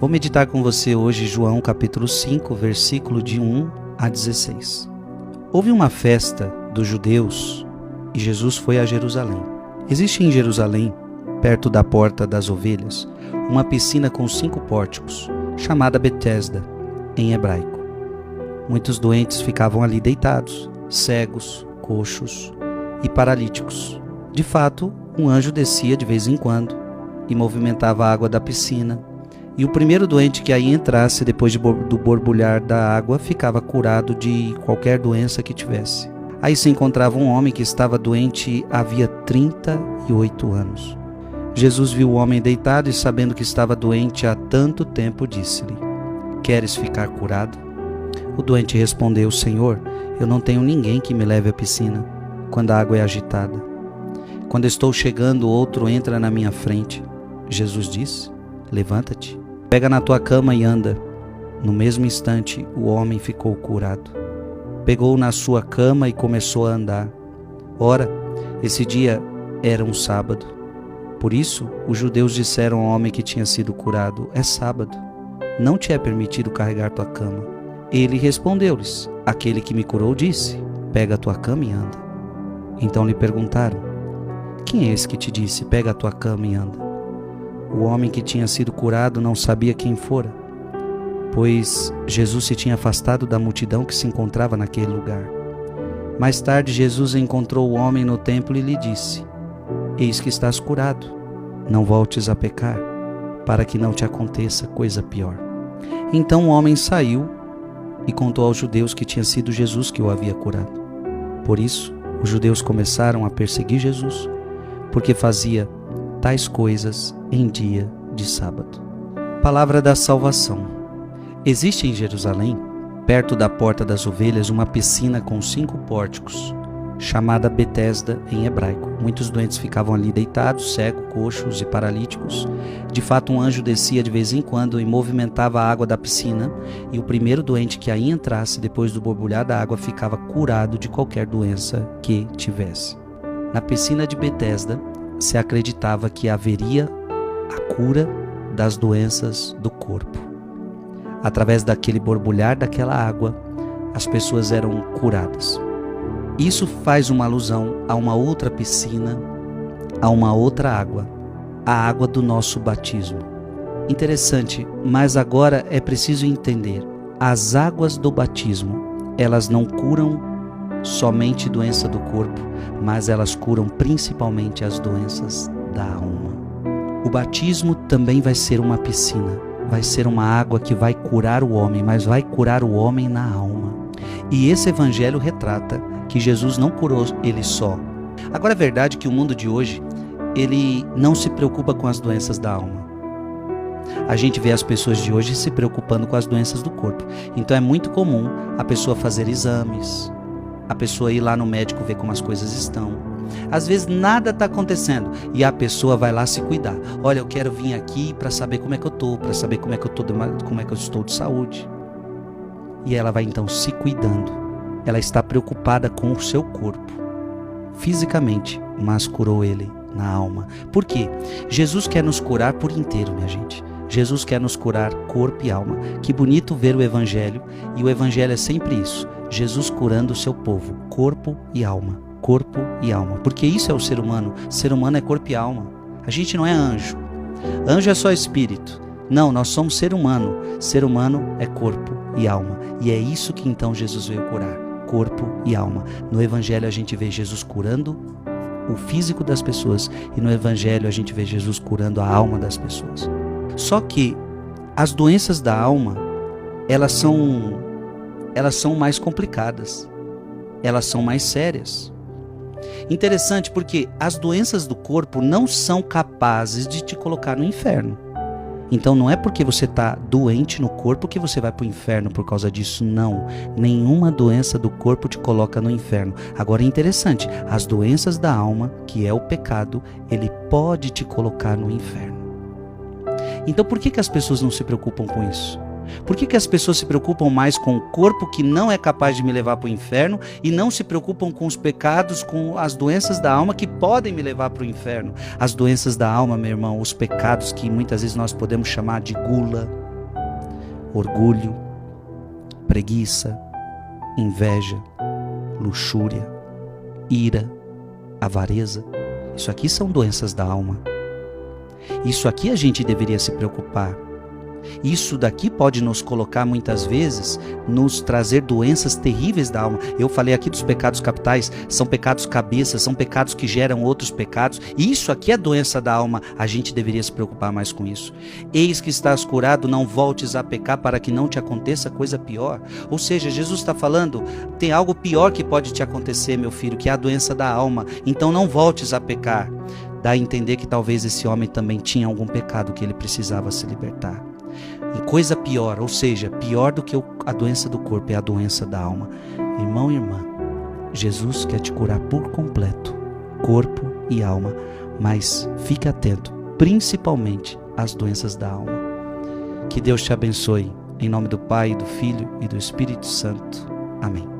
Vou meditar com você hoje João capítulo 5, versículo de 1 a 16. Houve uma festa dos judeus e Jesus foi a Jerusalém. Existe em Jerusalém, perto da porta das ovelhas, uma piscina com 5 pórticos, chamada Betesda, em hebraico. Muitos doentes ficavam ali deitados, cegos, coxos e paralíticos. De fato, um anjo descia de vez em quando e movimentava a água da piscina, e o primeiro doente que aí entrasse depois do borbulhar da água ficava curado de qualquer doença que tivesse. Aí se encontrava um homem que estava doente havia 38 anos. Jesus viu o homem deitado e, sabendo que estava doente há tanto tempo, disse-lhe: "Queres ficar curado?" O doente respondeu: "Senhor, eu não tenho ninguém que me leve à piscina quando a água é agitada. Quando estou chegando, outro entra na minha frente." Jesus disse: "Levanta-te, pega na tua cama e anda." No mesmo instante, o homem ficou curado. Pegou na sua cama e começou a andar. Ora, esse dia era um sábado. Por isso, os judeus disseram ao homem que tinha sido curado: "É sábado, não te é permitido carregar tua cama." Ele respondeu-lhes: "Aquele que me curou disse: pega a tua cama e anda." Então lhe perguntaram: "Quem é esse que te disse: pega a tua cama e anda?" O homem que tinha sido curado não sabia quem fora, pois Jesus se tinha afastado da multidão que se encontrava naquele lugar. Mais tarde, Jesus encontrou o homem no templo e lhe disse: "Eis que estás curado, não voltes a pecar, para que não te aconteça coisa pior." Então o homem saiu e contou aos judeus que tinha sido Jesus que o havia curado. Por isso, os judeus começaram a perseguir Jesus, porque fazia tais coisas em dia de sábado. Palavra da salvação. Existe em Jerusalém, perto da porta das ovelhas, uma piscina com 5 pórticos, chamada Betesda em hebraico. Muitos doentes ficavam ali deitados, cegos, coxos e paralíticos. De fato, um anjo descia de vez em quando e movimentava a água da piscina, e o primeiro doente que aí entrasse depois do borbulhar da água ficava curado de qualquer doença que tivesse. Na piscina de Betesda, se acreditava que haveria a cura das doenças do corpo. Através daquele borbulhar daquela água, as pessoas eram curadas. Isso faz uma alusão a uma outra piscina, a uma outra água, a água do nosso batismo. Interessante, mas agora é preciso entender: as águas do batismo, elas não curam somente doença do corpo, mas elas curam principalmente as doenças da alma. O batismo também vai ser uma piscina, vai ser uma água que vai curar o homem, mas vai curar o homem na alma. E esse evangelho retrata que Jesus não curou ele só. Agora é verdade que o mundo de hoje, ele não se preocupa com as doenças da alma. A gente vê as pessoas de hoje se preocupando com as doenças do corpo. Então é muito comum a pessoa fazer exames, a pessoa ir lá no médico ver como as coisas estão. Às vezes nada está acontecendo e a pessoa vai lá se cuidar. Olha, eu quero vir aqui para saber como é que eu estou, para saber como é que eu estou de saúde. E ela vai então se cuidando. Ela está preocupada com o seu corpo, fisicamente, mas curou ele na alma. Por quê? Jesus quer nos curar por inteiro, minha gente. Jesus quer nos curar corpo e alma. Que bonito ver o Evangelho, e o Evangelho é sempre isso: Jesus curando o seu povo, corpo e alma. Corpo e alma, porque isso é o ser humano. Ser humano é corpo e alma. A gente não é anjo. Anjo é só espírito. Não, nós somos ser humano. Ser humano é corpo e alma. E é isso que então Jesus veio curar: corpo e alma. No Evangelho a gente vê Jesus curando o físico das pessoas, e no Evangelho a gente vê Jesus curando a alma das pessoas. Só que as doenças da alma, elas são mais complicadas, elas são mais sérias. Interessante, porque as doenças do corpo não são capazes de te colocar no inferno. Então não é porque você está doente no corpo que você vai para o inferno por causa disso, não. Nenhuma doença do corpo te coloca no inferno. Agora é interessante, as doenças da alma, que é o pecado, ele pode te colocar no inferno. Então por que as pessoas não se preocupam com isso? Por que as pessoas se preocupam mais com o corpo que não é capaz de me levar para o inferno e não se preocupam com os pecados, com as doenças da alma que podem me levar para o inferno? As doenças da alma, meu irmão, os pecados que muitas vezes nós podemos chamar de gula, orgulho, preguiça, inveja, luxúria, ira, avareza. Isso aqui são doenças da alma. Isso aqui a gente deveria se preocupar. Isso daqui pode nos colocar muitas vezes, nos trazer doenças terríveis da alma. Eu falei aqui dos pecados capitais, são pecados cabeça, são pecados que geram outros pecados. Isso aqui é doença da alma, a gente deveria se preocupar mais com isso. Eis que estás curado, não voltes a pecar para que não te aconteça coisa pior. Ou seja, Jesus está falando, tem algo pior que pode te acontecer, meu filho, que é a doença da alma. Então não voltes a pecar. Dá a entender que talvez esse homem também tinha algum pecado que ele precisava se libertar. E coisa pior, ou seja, pior do que a doença do corpo, é a doença da alma. Irmão e irmã, Jesus quer te curar por completo, corpo e alma, mas fique atento, principalmente às doenças da alma. Que Deus te abençoe, em nome do Pai, do Filho e do Espírito Santo. Amém.